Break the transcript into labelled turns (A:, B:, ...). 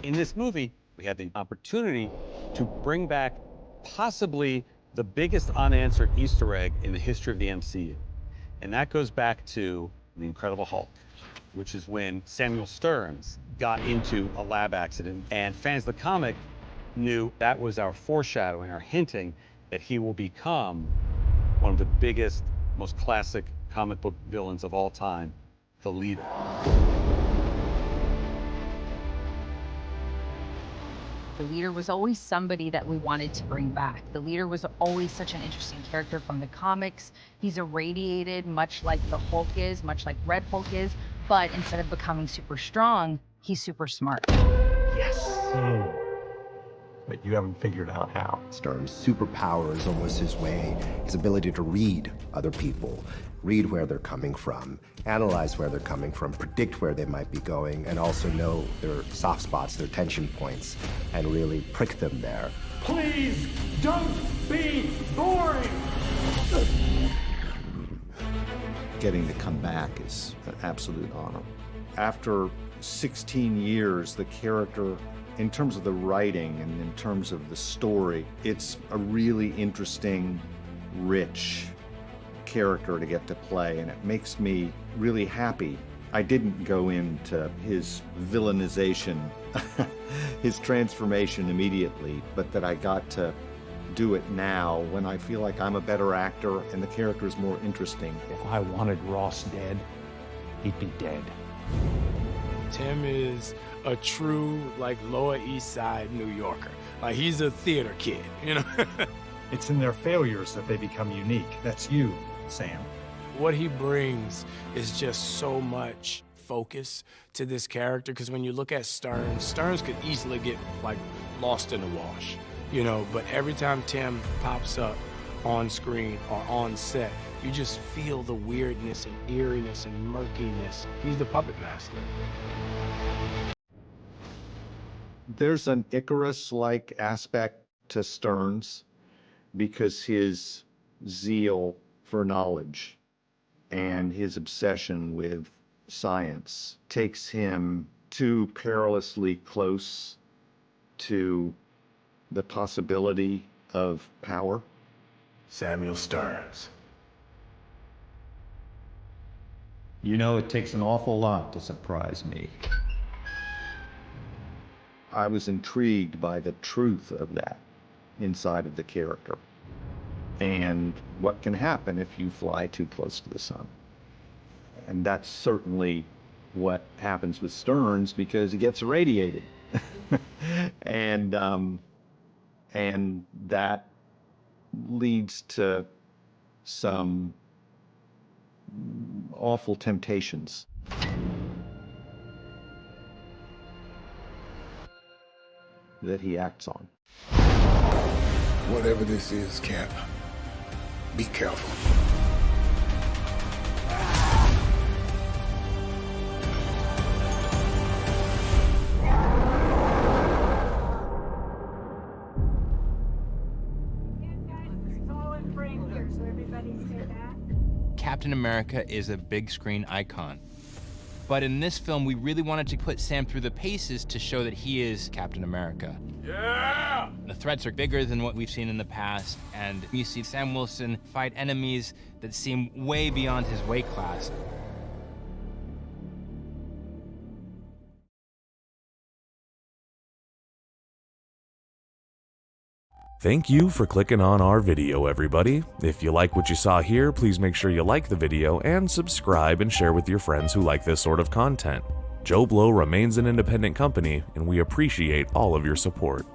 A: In this movie, we had the opportunity to bring back possibly the biggest unanswered Easter egg in the history of the MCU. And that goes back to The Incredible Hulk, which is when Samuel Stearns got into a lab accident, and fans of the comic knew that was our foreshadowing, our hinting that he will become one of the biggest, most classic comic book villains of all time, the Leader.
B: The Leader was always somebody that we wanted to bring back. The Leader was always such an interesting character from the comics. He's irradiated, much like the Hulk is, much like Red Hulk is, but instead of becoming super strong, he's super smart.
C: Yes. But you haven't figured out how.
D: Stearns' superpower is almost his way, his ability to read other people, read where they're coming from, analyze where they're coming from, predict where they might be going, and also know their soft spots, their tension points, and really prick them there.
C: Please don't be boring!
E: Getting to come back is an absolute honor. After 16 years, the character, in terms of the writing and in terms of the story, it's a really interesting, rich character to get to play, and it makes me really happy. I didn't go into his villainization, his transformation immediately, but that I got to do it now when I feel like I'm a better actor and the character is more interesting.
C: If I wanted Ross dead, he'd be dead.
F: Tim is a true, like, Lower East Side New Yorker. Like, he's a theater kid, you know?
C: It's in their failures that they become unique. That's you, Sam.
F: What he brings is just so much focus to this character, because when you look at Stearns could easily get, like, lost in the wash, you know? But every time Tim pops up on screen or on set, you just feel the weirdness and eeriness and murkiness. He's the puppet master.
E: There's an Icarus-like aspect to Stearns because his zeal for knowledge and his obsession with science takes him too perilously close to the possibility of power.
F: Samuel Stearns.
G: You know, it takes an awful lot to surprise me.
E: I was intrigued by the truth of that inside of the character and what can happen if you fly too close to the sun. And that's certainly what happens with Stearns because he gets irradiated. and that leads to some awful temptations. That he acts on.
H: Whatever this is, Cap, be careful.
I: Captain America is a big screen icon. But in this film, we really wanted to put Sam through the paces to show that he is Captain America.
F: Yeah!
I: The threats are bigger than what we've seen in the past, and you see Sam Wilson fight enemies that seem way beyond his weight class.
J: Thank you for clicking on our video, everybody. If you like what you saw here, please make sure you like the video and subscribe and share with your friends who like this sort of content. Joblo remains an independent company, and we appreciate all of your support.